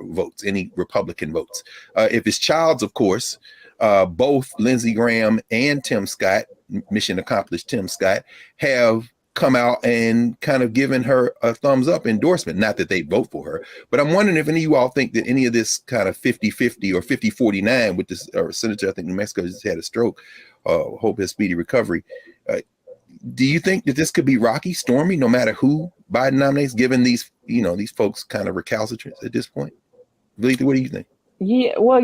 A: votes, any Republican votes. If it's Child's, of course, both Lindsey Graham and Tim Scott, mission accomplished Tim Scott, have come out and kind of given her a thumbs up endorsement. Not that they vote for her, but I'm wondering if any of you all think that any of this kind of 50-50 or 50-49 with this senator, I think New Mexico just had a stroke, hope his speedy recovery. Do you think that this could be rocky, stormy, no matter who Biden nominates, given these, these folks kind of recalcitrant at this point? What do you think?
B: Yeah, well,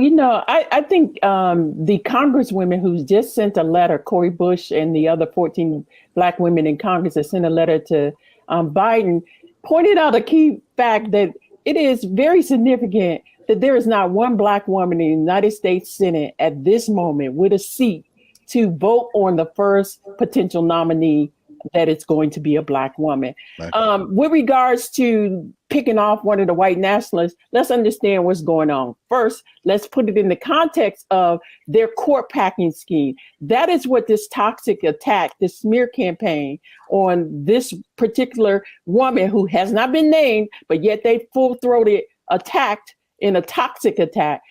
B: I think the congresswomen who just sent a letter, Cori Bush and the other 14 Black women in Congress that sent a letter to Biden, pointed out a key fact that it is very significant that there is not one Black woman in the United States Senate at this moment with a seat to vote on the first potential nominee that it's going to be a Black woman. With regards to picking off one of the white nationalists, let's understand what's going on. First, let's put it in the context of their court packing scheme. That is what this toxic attack, this smear campaign on this particular woman who has not been named, but yet they full-throated attacked in a toxic attack.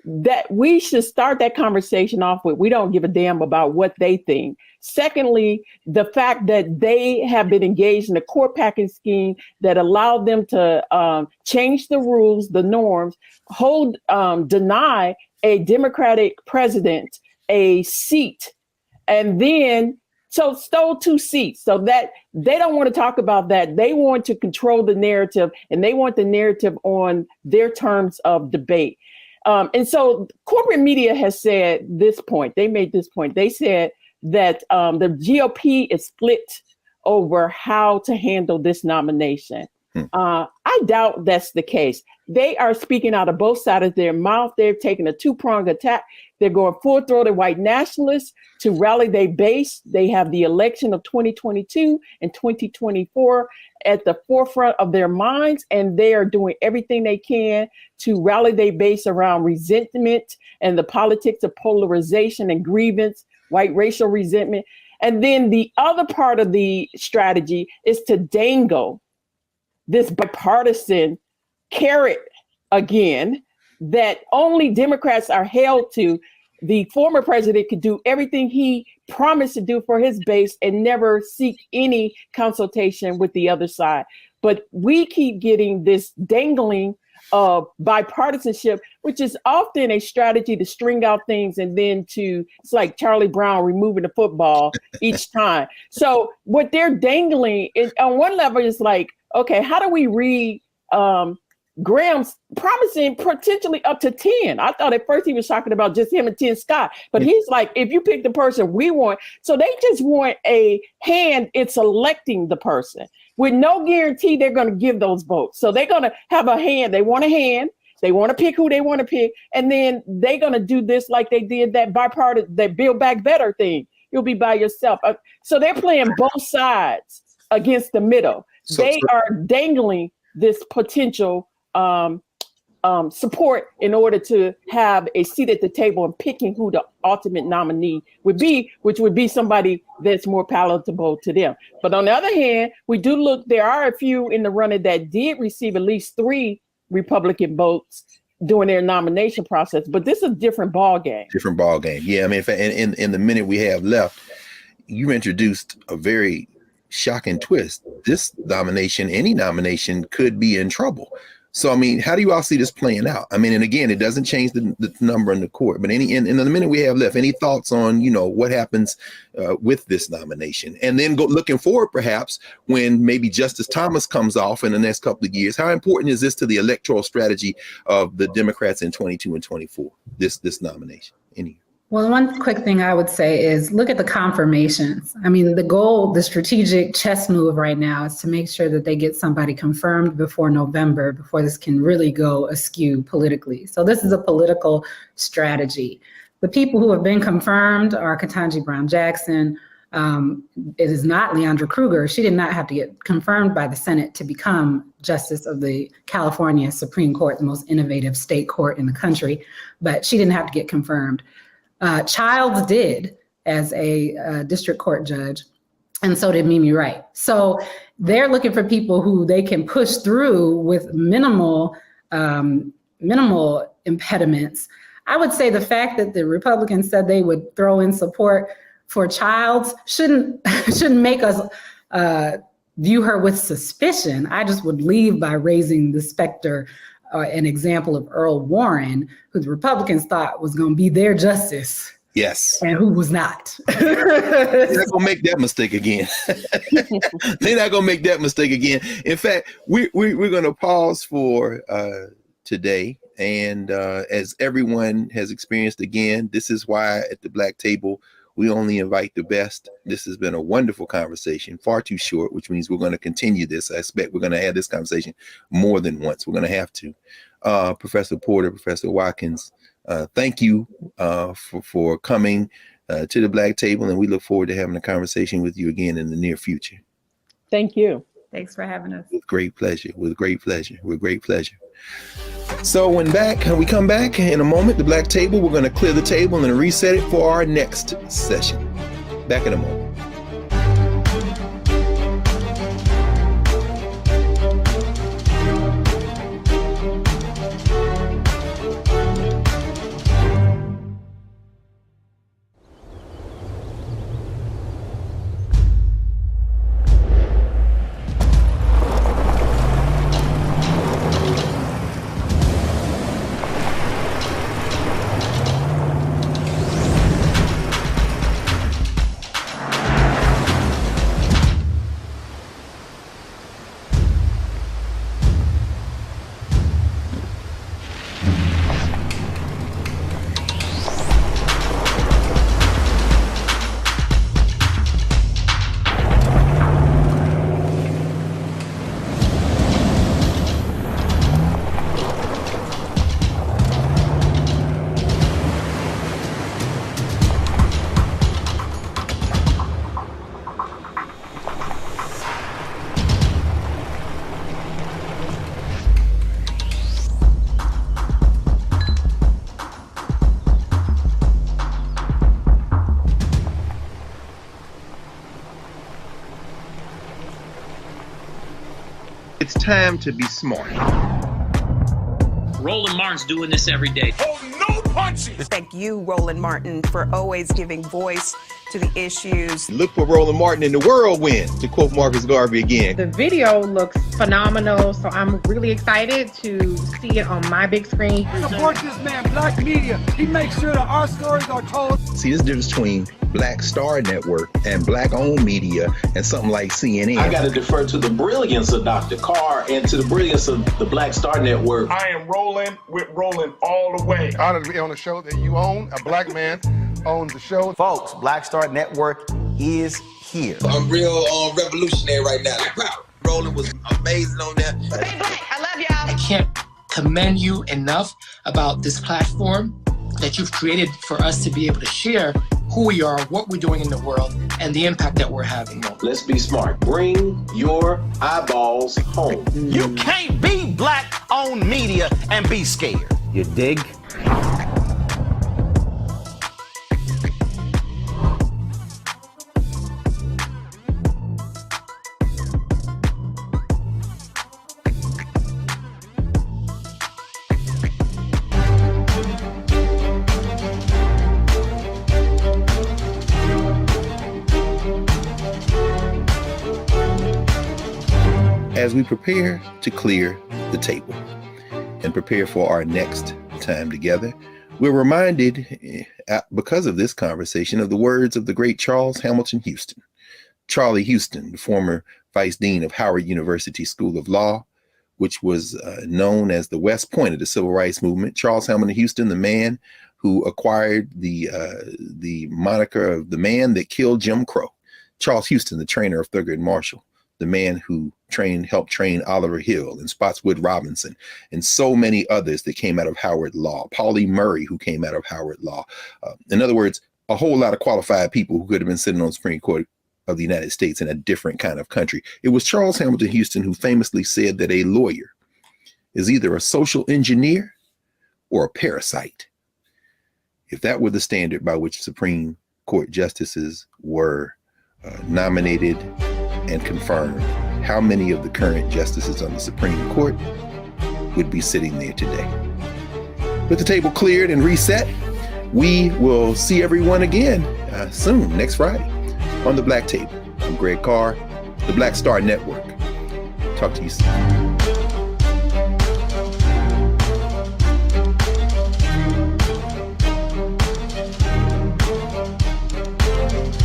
B: That we should start that conversation off with, we don't give a damn about what they think. Secondly, the fact that they have been engaged in a court packing scheme that allowed them to change the rules, the norms, deny a Democratic president a seat, and then stole 2 seats. So that they don't want to talk about that. They want to control the narrative, and they want the narrative on their terms of debate. And so corporate media has said this point. They made this point. They said that the GOP is split over how to handle this nomination. I doubt that's the case. They are speaking out of both sides of their mouth. They're taking a 2-pronged attack. They're going full-throated white nationalists to rally their base. They have the election of 2022 and 2024 at the forefront of their minds, and they are doing everything they can to rally their base around resentment and the politics of polarization and grievance, white racial resentment. And then the other part of the strategy is to dangle this bipartisan carrot again that only Democrats are held to. The former president could do everything he promised to do for his base and never seek any consultation with the other side. But we keep getting this dangling of bipartisanship, which is often a strategy to string out things and then it's like Charlie Brown removing the football each time. So what they're dangling is, on one level, is like, okay, how do we read Graham's promising potentially up to 10? I thought at first he was talking about just him and Tim Scott, but he's like, if you pick the person we want, so they just want a hand in selecting the person with no guarantee they're going to give those votes. So they're going to have a hand. They want a hand. They want to pick who they want to pick. And then they're going to do this like they did that bipartisan, that Build Back Better thing. You'll be by yourself. So they're playing both sides against the middle. They are dangling this potential support in order to have a seat at the table and picking who the ultimate nominee would be, which would be somebody that's more palatable to them. But on the other hand, there are a few in the running that did receive at least 3 Republican votes during their nomination process. But this is a different ball game.
A: Different ball game. Yeah, I mean, in the minute we have left, you introduced a very shocking twist. This nomination, any nomination, could be in trouble. So, I mean, how do you all see this playing out? I mean, and again, it doesn't change the number in the court, but in the minute we have left, any thoughts on, what happens with this nomination? And then looking forward, perhaps, when maybe Justice Thomas comes off in the next couple of years, how important is this to the electoral strategy of the Democrats in 22 and 24, this nomination?
C: Well, one quick thing I would say is look at the confirmations. I mean, the strategic chess move right now is to make sure that they get somebody confirmed before November, before this can really go askew politically. So this is a political strategy. The people who have been confirmed are Ketanji Brown Jackson. It is not Leandra Kruger. She did not have to get confirmed by the Senate to become Justice of the California Supreme Court, the most innovative state court in the country, but she didn't have to get confirmed. Childs did as a district court judge, and so did Mimi Wright. So they're looking for people who they can push through with minimal impediments. I would say the fact that the Republicans said they would throw in support for Childs shouldn't make us view her with suspicion. I just would leave by raising the specter. An example of Earl Warren, who the Republicans thought was going to be their justice.
A: Yes.
C: And who was not.
A: They're not going to make that mistake again. They're not going to make that mistake again. In fact, we're going to pause for today. And as everyone has experienced again, this is why at the Black Table, we only invite the best. This has been a wonderful conversation, far too short, which means we're going to continue this. I expect we're going to have this conversation more than once. We're going to have to. Professor Porter, Professor Watkins, thank you for coming to the Black Table, and we look forward to having a conversation with you again in the near future.
B: Thank you.
C: Thanks for having us.
A: With great pleasure. With great pleasure. With great pleasure. So when we come back in a moment, the Black Table, we're going to clear the table and reset it for our next session. Back in a moment. time to be smart.
K: Roland Martin's doing this every day.
F: Oh, no punches!
M: Thank you, Roland Martin, for always giving voice to the issues.
A: Look for Roland Martin in the whirlwind, to quote Marcus Garvey again.
N: The video looks phenomenal, so I'm really excited to see it on my big screen.
H: Support this man, Black media. He makes sure that our stories are told.
A: See, this difference between Black Star Network and Black-owned media and something like CNN.
F: I got to defer to the brilliance of Dr. Carr and to the brilliance of the Black Star Network.
D: I am rolling with Roland all the way.
H: Honored to be on a show that you own. A Black man owns the show.
E: Folks, Black Star Network is here.
G: I'm real revolutionary right now. Wow. Roland was amazing on that.
M: Hey, Black, I love y'all.
I: I can't commend you enough about this platform that you've created for us to be able to share who we are, what we're doing in the world, and the impact that we're having.
F: Let's be smart. Bring your eyeballs home.
E: You can't be Black-owned media and be scared. You dig?
A: As we prepare to clear the table and prepare for our next time together, we're reminded, because of this conversation, of the words of the great Charles Hamilton Houston. Charlie Houston, the former vice dean of Howard University School of Law, which was known as the West Point of the Civil Rights Movement. Charles Hamilton Houston, the man who acquired the moniker of the man that killed Jim Crow. Charles Houston, the trainer of Thurgood Marshall, the man who helped train Oliver Hill and Spotswood Robinson and so many others that came out of Howard Law. Pauli Murray, who came out of Howard Law. In other words, a whole lot of qualified people who could have been sitting on the Supreme Court of the United States in a different kind of country. It was Charles Hamilton Houston who famously said that a lawyer is either a social engineer or a parasite. If that were the standard by which Supreme Court justices were nominated and confirmed, how many of the current justices on the Supreme Court would be sitting there today? With the table cleared and reset, we will see everyone again soon, next Friday, on the Black Table. I'm Greg Carr, the Black Star Network. Talk to you soon.